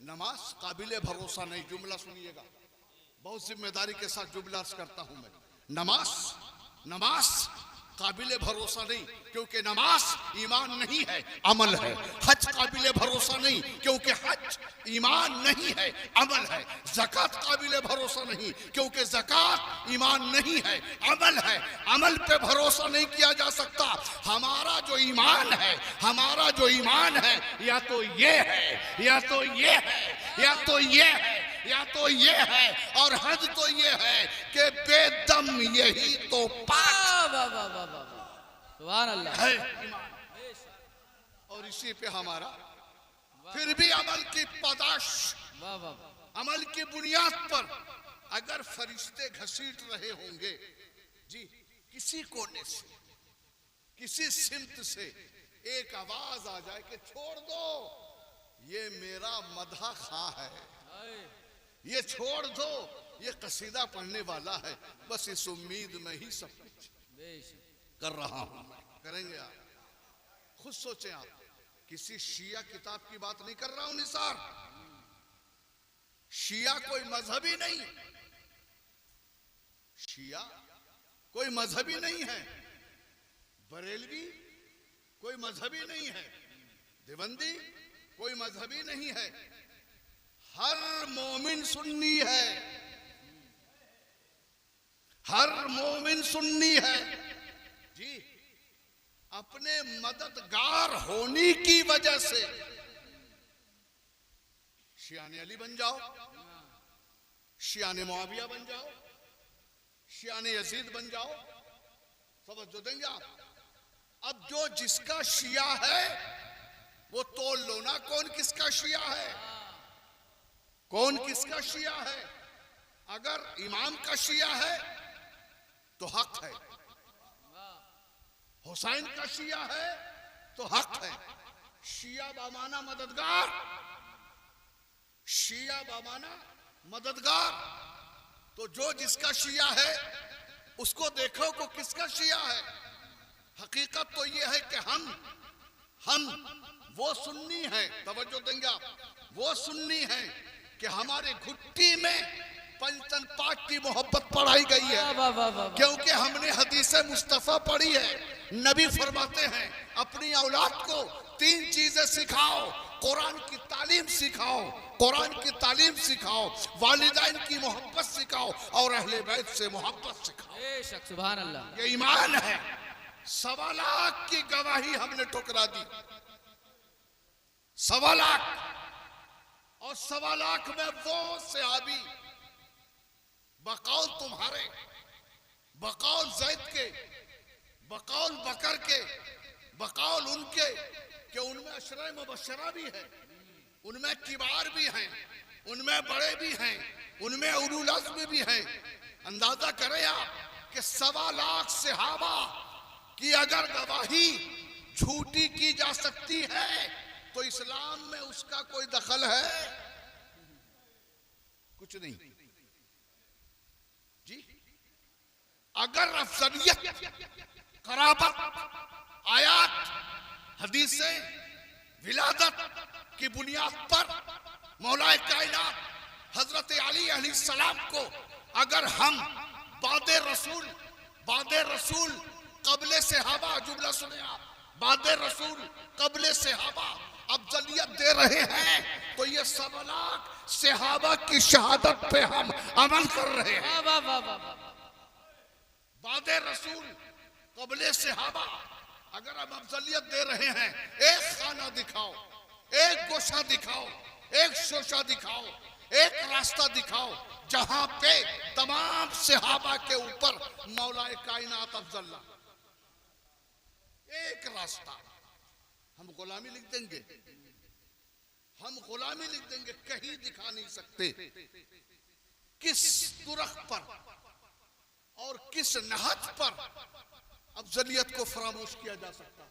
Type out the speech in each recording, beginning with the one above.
नमाज काबिले भरोसा नहीं। जुमला सुनिएगा, बहुत जिम्मेदारी के साथ जुमला करता हूं मैं। नमाज काबिले भरोसा नहीं, क्योंकि नमाज ईमान नहीं है, अमल है। हज काबिले भरोसा नहीं, क्योंकि हज ईमान नहीं है, अमल है। ज़कात काबिले भरोसा नहीं, क्योंकि ज़कात ईमान नहीं है, अमल है। अमल पे भरोसा नहीं किया जा सकता। हमारा जो ईमान है, या तो ये है, या तो ये है, या तो ये है, या तो ये है, और हज तो ये है कि बेदम यही तो पाक सुभान अल्लाह है ईमान। और इसी पे हमारा फिर भी अमल की पादाश, अमल की बुनियाद पर अगर फरिश्ते घसीट रहे होंगे जी, किसी कोने से, किसी सिमत से एक आवाज आ जाए कि छोड़ दो, ये मेरा मदहा खा है, ये छोड़ दो, ये कसीदा पढ़ने वाला है, बस इस उम्मीद में ही सब कुछ कर रहा हूं। करेंगे आप, खुद सोचें आप। किसी शिया किताब की बात नहीं कर रहा हूं निसार। शिया कोई मजहबी नहीं, शिया कोई मजहबी नहीं है, बरेलवी कोई मजहबी नहीं है, देवबंदी कोई मजहबी नहीं है। हर मोमिन सुन्नी है, हर मोमिन सुन्नी है जी। अपने मददगार होने की वजह से शियाने अली बन जाओ, शियाने मुआविया बन जाओ, शियाने यजीद बन जाओ, समझ जो देंगे आप। अब जो जिसका शिया है वो तोल लो ना, कौन किसका शिया है, कौन किसका शिया है। अगर इमाम का शिया है तो हक है, हुसैन का शिया है तो हक है। शिया बामाना मददगार, शिया बामाना मददगार। तो जो जिसका शिया है उसको देखो को किसका शिया है। हकीकत तो ये है कि हम वो सुन्नी है, तवज्जो देंगे आप, वो सुन्नी है कि हमारे घुट्टी में पंचतन पाक की मोहब्बत पढ़ाई गई है, क्योंकि हमने हदीस मुस्तफा पढ़ी है। नबी फरमाते हैं अपनी औलाद को 3 चीजें सिखाओ, कुरान की तालीम सिखाओ, कुरान की तालीम सिखाओ, वालिदैन की मोहब्बत सिखाओ, और अहले बैत से मोहब्बत सिखाओ। सुभान अल्लाह, ये ईमान है। 1.25 लाख की गवाही हमने ठुकरा दी, 1.25 लाख, और 1.25 लाख में वो सहाबी बकौल तुम्हारे, बकौल जैद के, बकौल बकर के, बकौल उनके कि उनमें अशरा मुबशरा भी है, उनमें किबार भी हैं, उनमें बड़े भी हैं, उनमें उलुल अज़्म भी हैं। अंदाजा करें आप कि 1.25 लाख सहाबा की अगर गवाही झूठी की जा सकती है तो इस्लाम में उसका कोई दखल है? कुछ नहीं जी। अगर अफजलियत, कराबत, आयात, हदीसें, विलादत की बुनियाद पर मौलाए कायनात हजरत अली अलैहिस्सलाम को अगर हम बादे रसूल कबले सहाबा, जुमला सुने आप, बादे रसूल कबले सहाबा अफजलियत दे रहे हैं, तो ये 1.25 लाख सहाबा की शहादत पे हम अमल कर रहे हैं। बादे रसूल कबले सहाबा अगर हम अफजलियत दे रहे हैं, एक खाना दिखाओ, एक गोशा दिखाओ, एक शोशा दिखाओ, एक रास्ता दिखाओ जहां पे तमाम सहाबा के ऊपर मौलाए कायनात अफजल, एक रास्ता। हम गुलामी लिख देंगे, हम गुलामी लिख देंगे, कहीं दिखा नहीं सकते किस तुरख पर और किस नहज पर अफजलियत को फरामोश किया जा सकता,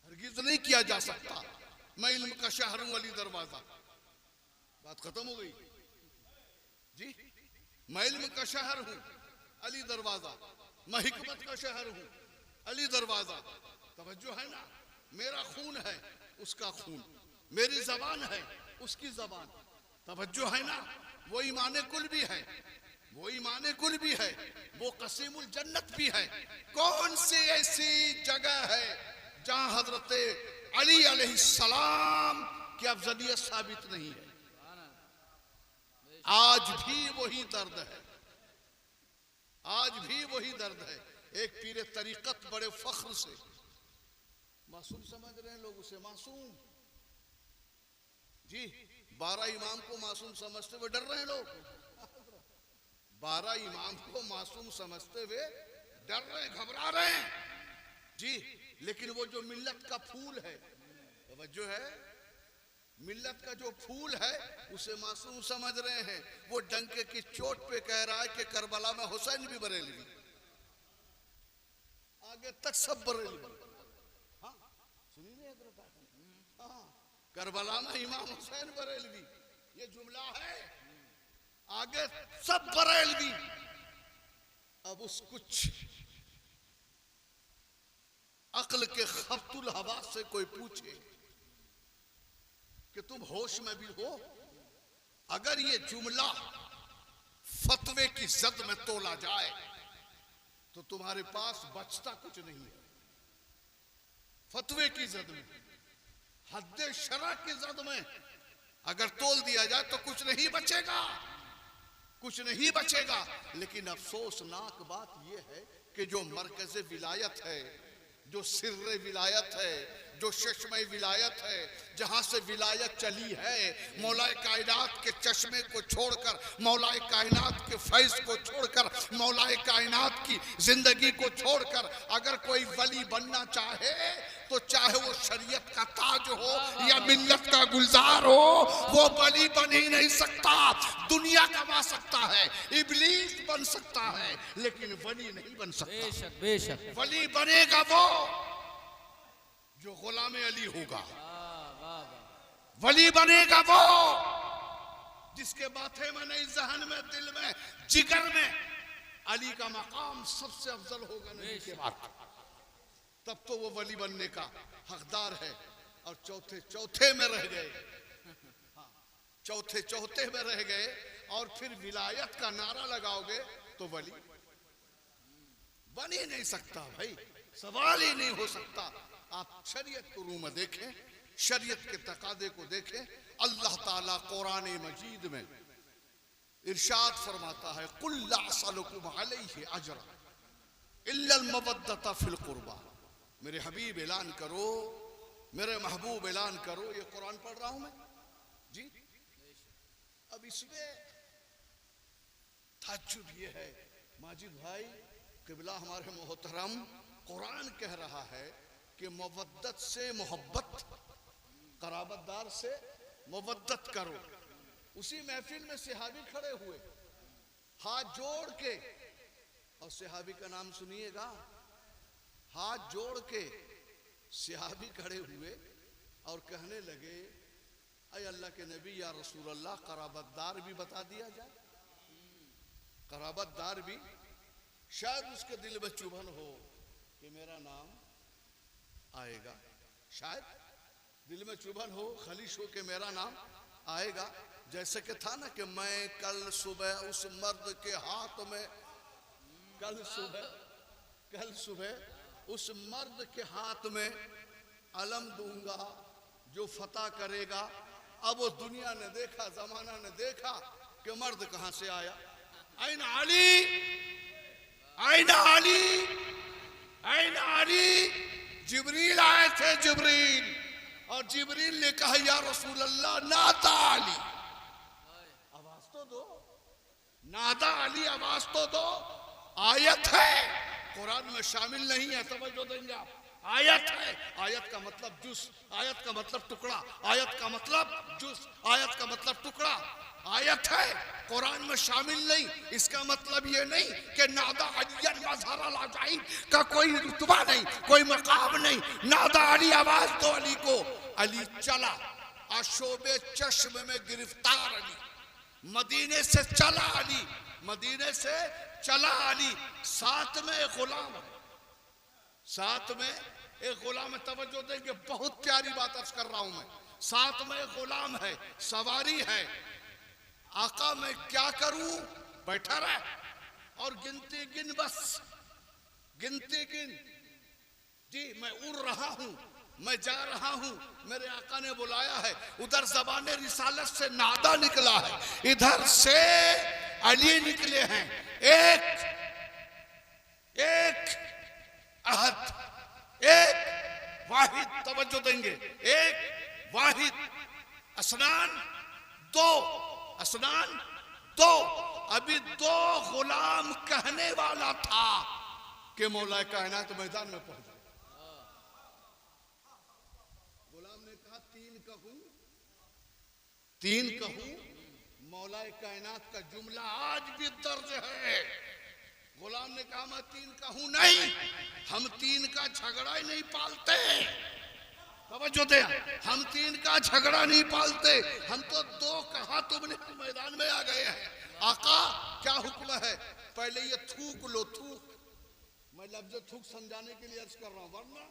हरगिज नहीं किया जा सकता। मैं इल्म का शहर हूं, अली दरवाजा, बात खत्म हो गई जी। मैं इल्म का शहर हूं, अली दरवाजा, मैं हिकमत का शहर हूं, अली दरवाजा। तवज्जो है ना, मेरा खून है उसका खून, मेरी जबान है उसकी जबान, तवज्जो है ना, वो ईमान कुल भी है, वो ईमान कुल भी है, वो कसीमुल जन्नत भी है। कौन सी ऐसी जगह है जहां हजरत अली अलैहिस्सलाम की अफजलियत साबित नहीं है? आज भी वही दर्द है, आज भी वही दर्द है। एक पीरे तरीकत बड़े फख्र से, मासूम समझ रहे हैं लोग उसे, मासूम जी, 12 इमाम को मासूम समझते हुए डर रहे हैं लोग, 12 इमाम को मासूम समझते हुए डर रहे, घबरा रहे हैं जी। लेकिन वो जो मिल्लत का फूल है, तवज्जो है, मिल्लत का जो फूल है उसे मासूम समझ रहे हैं। वो डंके की चोट पे कह रहा है कि करबला में हुसैन भी बरेलवी, आगे तक सब बरेलवी। हाँ सुनिए, हाँ, करबला में इमाम हुसैन बरेलवी, ये जुमला है, आगे सब बरेलवी। अब उस कुछ अक्ल के खफ्तुल हवा से कोई पूछे कि तुम होश में भी हो, अगर ये जुमला फतवे की जद में तोला जाए तो तुम्हारे पास बचता कुछ नहीं है। फतवे की जद में, हद्दे शरा की जद में अगर तोल दिया जाए तो कुछ नहीं बचेगा, कुछ नहीं बचेगा। लेकिन अफसोसनाक बात यह है कि जो मरकज़े विलायत है, जो सिर्रे विलायत है, जो चश्मे विलायत है, जहां से विलायत चली है, मौलाए कायनात के चश्मे को छोड़कर, मौलाए कायनात के फैज़ को छोड़कर, मौलाए कायनात की जिंदगी को छोड़कर अगर कोई वली बनना चाहे तो चाहे वो शरीयत का ताज हो या मिल्लत का गुलजार हो, वो वली बन ही नहीं सकता। दुनिया कमा सकता है, इब्लीस बन सकता है, लेकिन वली नहीं बन सकता। बेशक बेशक। वली बनेगा वो जो गुलाम अली होगा, वली बनेगा वो जिसके माथे में नहीं, जहन में, दिल में, जिगर में अली का मकाम सबसे अफजल होगा नबी के बाद, तब तो वो वली बनने का हकदार है। और चौथे में रह गए, चौथे में रह गए और फिर विलायत का नारा लगाओगे तो वली बन ही नहीं सकता भाई, सवाल ही नहीं हो सकता। आप शरीयत को रूह में देखें, शरीयत के तकादे को देखें। अल्लाह ताला कुरान मजीद में इरशाद फरमाता है, कुल ला असलुकुम अलैहि अजरा इल्लल मवद्दता फिल कुर्बा। मेरे हबीब ऐलान करो, मेरे महबूब ऐलान करो, ये कुरान पढ़ रहा हूं मैं जी। अब इसमें ताज्जुब ये है माजिद भाई, किबला हमारे मोहतरम, कुरान कह रहा है कि मवद्दत से मोहब्बत, कराबतदार से मवद्दत करो। उसी महफिल में सहाबी खड़े हुए हाथ जोड़ के, और सहाबी का नाम सुनिएगा, हाथ जोड़ के सहाबी खड़े हुए और कहने लगे, अय अल्लाह के नबी या रसूल अल्लाह, कराबतदार भी बता दिया जाए, कराबतदार भी, शायद उसके दिल में चुभन हो कि मेरा नाम आएगा, शायद दिल में चुभन हो, खलिश हो कि मेरा नाम आएगा। जैसे कि था ना कि मैं कल सुबह उस मर्द के हाथ में, कल सुबह उस मर्द के हाथ में अलम दूंगा जो फतह करेगा। अब वो दुनिया ने देखा, जमाना ने देखा कि मर्द कहां से आया। आइना अली, आइना अली, आइना अली। जिब्रील आए थे, जिब्रील, और जिब्रील ने कहा या रसूल अल्लाह नाता अली, आवाज तो दो, नादा अली आवाज तो दो। आयत है, कुरान में शामिल नहीं है, तवज्जो देंगे आप। आयत है, आयत का मतलब जुस, आयत का मतलब टुकड़ा, आयत का मतलब जुस, आयत का मतलब टुकड़ा। आयत है, कुरान में शामिल नहीं। इसका मतलब ये नहीं कि नादा अलियन मज़हर लाजाइन का कोई रुतबा नहीं, कोई मकाम नहीं। नादा अली, आवाज दो अली को। अली चला, आशोबे चश्म में गिरफ्तार अली, मदीने से चला अली, मदीने से चला अली। साथ में एक गुलाम है, साथ में एक गुलाम है, तवज्जो देंगे, बहुत प्यारी बात अर्ज कर रहा हूं मैं। साथ में एक गुलाम है, सवारी है, आका मैं क्या करूं, बैठा रह और गिनती गिन, बस गिनती गिन। जी मैं उड़ रहा हूं, मैं जा रहा हूं, मेरे आका ने बुलाया है। उधर ज़बाने रिसालत से नादा निकला है, इधर से अली निकले हैं। एक एक अहद, एक वाहिद, तवज्जो देंगे, एक वाहिद। असनान दो, असनान दो। अभी दो गुलाम कहने वाला था कि मौला कायनात मैदान में पहुंच गए। गुलाम ने कहा तीन कहूं, तीन कहूं। मौला कायनात का जुमला आज भी दर्ज है। गुलाम ने कहा मैं तीन कहूं नहीं, हम तीन का झगड़ा ही नहीं पालते। तवज्जो दे, हम तीन का झगड़ा नहीं पालते, हम तो दो कहा तुमने मैदान में आ गए हैं। आका क्या हुक्म है? पहले ये थूक लो, थूक। मैं लफ्ज़ थूक समझाने के लिए अर्ज कर रहा हूं, वरना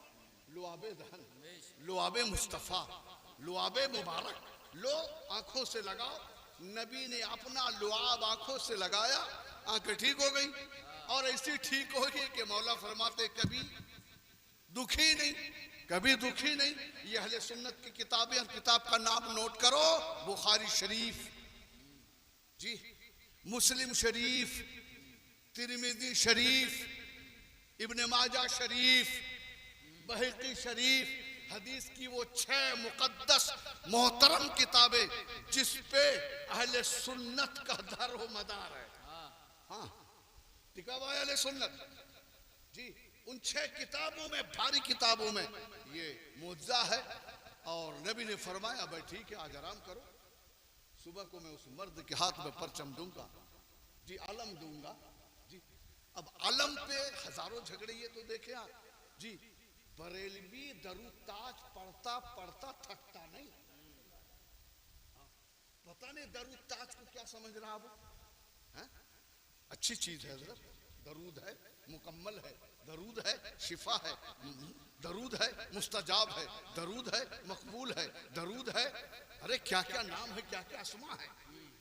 लुआबे दहन, लुआबे मुस्तफा, लुआबे मुबारक लो, आंखों से लगाओ। नबी ने अपना लुआब आंखों से लगाया, आंखें ठीक हो गई। और ऐसी ठीक हो गई कि मौला फरमाते कभी दुखी नहीं, कभी दुखी नहीं। ये अहले सुन्नत की किताबें, और किताब का नाम नोट करो, बुखारी शरीफ, जी मुस्लिम शरीफ, तिरमिज़ी शरीफ, इब्ने माजा शरीफ, बहकी शरीफ, हदीस की वो 6 मुकद्दस मोहतरम किताबें जिस पे अहले सुन्नत का दर व मदार है। हाँ, टिका हुआ है अहले सुन्नत जी। उन 6 किताबों में, भारी किताबों में ये मुआवजा है। और नबी ने फरमाया भाई ठीक है, आज आराम करो, सुबह को मैं उस मर्द के हाथ में परचम दूंगा, जी आलम दूंगा। जी अब आलम पे हजारों झगड़े, ये तो देखे आप जी। बरेलवी दरूद ताज पढ़ता पढ़ता थकता नहीं। पता नहीं दरूद ताज को क्या समझ रहा वो है? अच्छी चीज है हजरत, दरूद है, मुकम्मल है, दरूद है, शिफा है, दरूद है, मुस्तजाब है, दरूद है, मकबूल है, दरूद है। अरे क्या क्या नाम है, क्या क्या अस्मा है,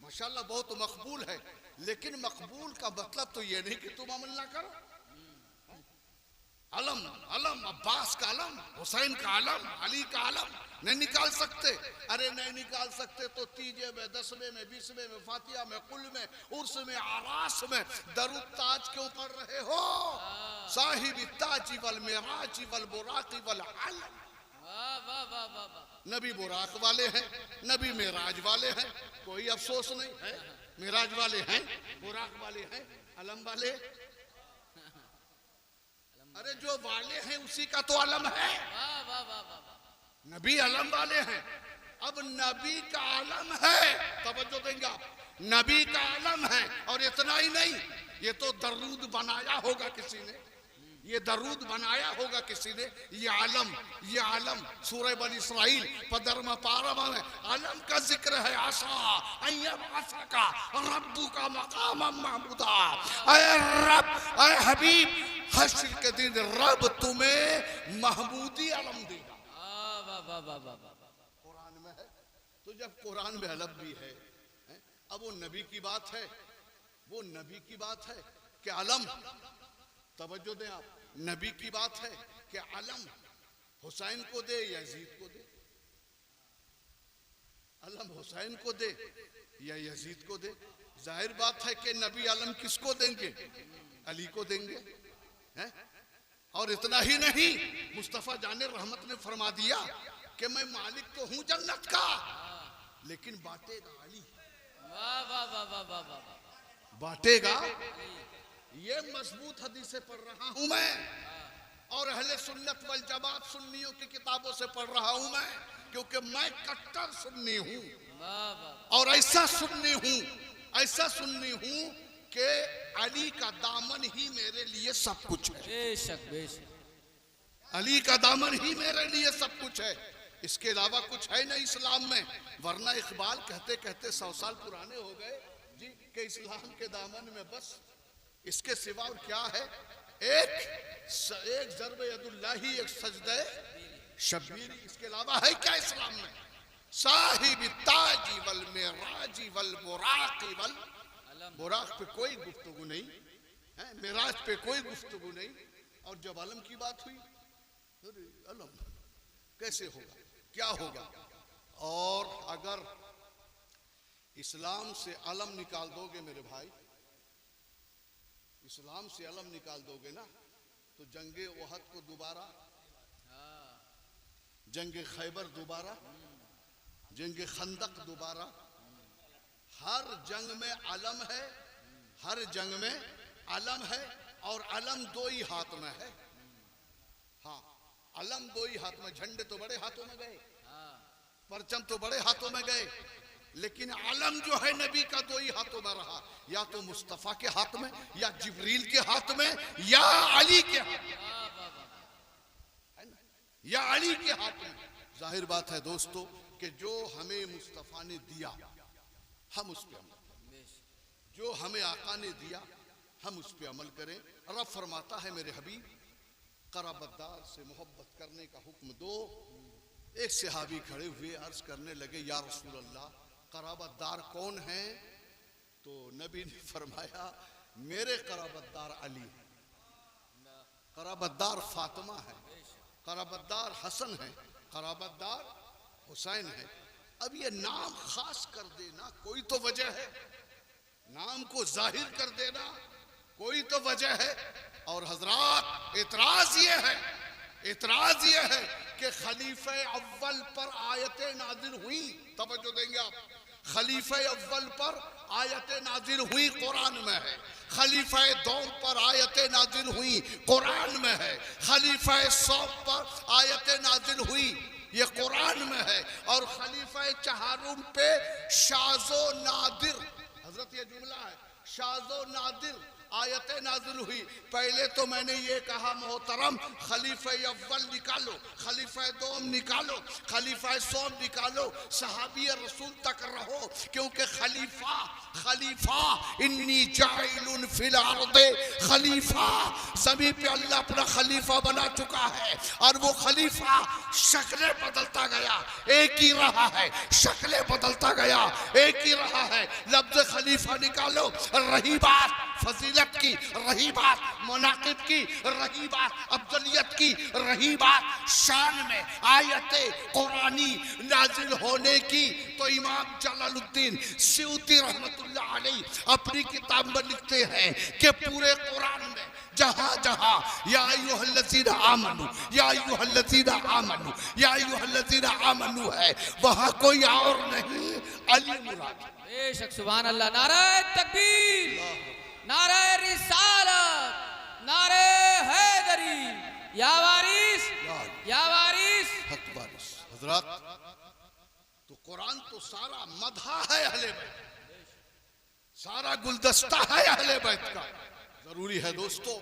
माशाल्लाह बहुत मकबूल है। लेकिन मकबूल का मतलब तो ये नहीं कि तुम अमल ना करो। अलम, अलम, अब्बास का अलम, हुसैन का अलम, अली का अलम नहीं निकाल सकते। अरे नहीं निकाल सकते तो तीजे में, 10वें में, 20वें में, फातिहा में, कुल में, उर्स में, आरास में दरूद ताज क्यों पढ़ रहे हो? साहिब ताजी वल मेराजी वल बुराकी वल अलम। नबी बुराक वाले हैं, नबी मेराज वाले हैं, कोई अफसोस नहीं है। मेराज वाले हैं, बुराक वाले हैं, अलम वाले। अरे जो वाले हैं उसी का तो अलम है। नबी अलम वाले हैं। अब नबी का अलम है, तवज्जो देंगे आप, नबी का अलम है। और इतना ही नहीं, ये तो दरूद बनाया होगा किसी ने, ये दरूद बनाया होगा किसी ने। ये आलम सूरह बनी इस्राइल पदरमा पारमा में आलम का जिक्र है। आशा अय्यब आशा का रब्बू का मकाम महमूदा। अय रब, अय हबीब, हश्र के दिन रब तुम्हें महमूदी आलम देगा। कुरान में है। तो जब कुरान में अलम भी है, अब वो नबी की बात है, वो नबी की बात है कि आलम, तवज्जो दें आप, नबी की बात है कि अलम हुसैन को दे, यजीद को दे। अलम हुसैन को दे या यजीद को दे। जाहिर बात है कि नबी अलम किसको देंगे? अली को देंगे, हैं? और इतना ही नहीं, मुस्तफा जाने रहमत ने फरमा दिया कि मैं मालिक तो हूं जन्नत का, लेकिन बांटेगा अली। बांटेगा। ये मजबूत हदीसें पढ़ रहा हूं मैं, और अहले सुन्नत वल जमात सुन्नियों की किताबों से पढ़ रहा हूं मैं, क्योंकि मैं कट्टर सुन्नी हूं। और ऐसा सुन्नी हूं कि अली का दामन ही मेरे लिए सब कुछ है। बेशक बेशक अली का दामन ही मेरे लिए सब कुछ है, इसके अलावा कुछ है नहीं इस्लाम में। वरना इकबाल कहते कहते 100 साल पुराने हो गए जी कि इस्लाम के दामन में बस इसके सिवा और क्या है? एक ज़र्ब यदुल्लाही, एक सजदे शब्बीर, इसके अलावा है क्या इस्लाम में? साहिब ताजी वल मेराजी वल बुराकी वल, बुराक पे कोई गुफ्तगू नहीं है, मेराज पे कोई गुफ्तगू नहीं। और जब अलम की बात हुई, अरे अलम कैसे होगा, क्या होगा? और अगर इस्लाम से अलम निकाल दोगे मेरे भाई, इस्लाम से अलम निकाल दोगे ना, तो जंगे ओहद को दोबारा, जंगे खैबर दोबारा, जंगे खंदक दोबारा, हर जंग में अलम है, हर जंग में अलम है। और अलम दो ही हाथ में है। हाँ, अलम दो ही हाथ में, झंडे तो बड़े हाथों में गए, परचम तो बड़े हाथों में गए, लेकिन अलम जो है नबी का दो ही हाथों में रहा, या तो मुस्तफा के हाथ में, या जिब्रील के हाथ में, या अली के हाथ में, या अली के हाथ में। जाहिर बात है दोस्तों कि जो हमें मुस्तफा ने दिया हम उस पे अमल करें, जो हमें आका ने दिया हम उस पे अमल करें। रब फरमाता है मेरे हबीब, कराबतदार से मोहब्बत करने का हुक्म दो। एक सहाबी खड़े हुए अर्ज करने लगे, या रसूल अल्लाह, कराबतदार कौन है? तो नबी ने फरमाया, मेरे कराबतदार अली है, कराबतदार फातिमा है, कराबतदार हसन है, कराबतदार हुसैन है। अब ये नाम खास कर देना कोई तो वजह है, नाम को जाहिर कर देना कोई तो वजह है। और हजरात इतराज ये है कि खलीफे अव्वल पर आयतें नाजिल हुई, तवज्जो देंगे आप, खलीफे अव्वल पर आयतें नाजिल हुई कुरान में है, खलीफे दोम पर आयतें नाजिल हुई कुरान में है, खलीफे सौम पर आयतें नाजिल हुई ये कुरान में है, और खलीफा चहारुम पे शाजो नादिर, हजरत ये जुमला है, शाजो नादिर आयतें नाजिल हुई। पहले तो मैंने ये कहा मोहतरम, खलीफा अव्वल निकालो, खलीफा दोम निकालो, खलीफा सोम निकालो, सहाबी रसूल तक रहो, क्योंकि खलीफा इन्नी जाइलुन फिल अर्दे, खलीफा ज़मीन पे अल्लाह अपना खलीफा बना चुका है। और वो खलीफा शक्लें बदलता गया, एक ही रहा है, शक्लें बदलता गया, एक ही रहा है। लफ्ज़ खलीफा निकालो, रही बात फजीलत की, रही बात मुनाकिब की, रही बात अफजलियत की, रही बात शान में आयते कुरानी नाजिल होने की, तो इमाम जलालुद्दीन सयूती रहमतुल्लाह अलैह अपनी किताब में लिखते हैं कि पूरे कुरान में जहां जहां या अय्युहल्लज़ीना आमनू, या अय्युहल्लज़ीना आमनू, या अय्युहल्लज़ीना आमनू है, वहां कोई और नहीं, अली मुराद। बेशक सुभान अल्लाह। नारे तकबीर, नारे रिसालत, नारे हैदरी, या वारिस, या वारिस, हक वारिस। हजरत तो कुरान तो सारा मदहा है अहले बैत, सारा गुलदस्ता है अहले बैत का। जरूरी है दोस्तों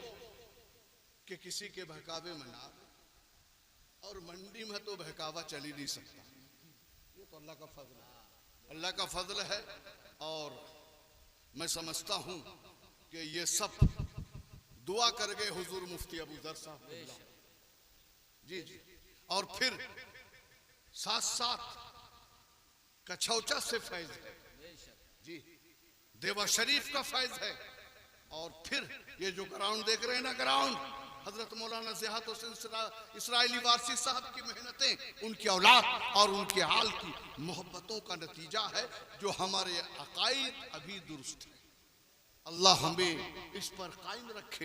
कि किसी के बहकावे में ना, और मंडी में तो बहकावा चल ही नहीं सकता, ये तो अल्लाह का फजल है, अल्लाह का फजल है। और मैं समझता हूं कि ये सब दुआ कर गए हुजूर मुफ्ती अबू जर साहब जी जी, और फिर साथ साथ कछौचा से फैज है जी, देवा शरीफ का फैज है, और फिर ये जो ग्राउंड देख रहे हैं ना, ग्राउंड हजरत मौलाना ज़ियाद हुसैन इसराइली वारसी साहब की मेहनतें, उनकी औलाद और उनके हाल की मोहब्बतों का नतीजा है, जो हमारे अकायद अभी दुरुस्त है। अल्लाह हमें इस पर कायम रखे,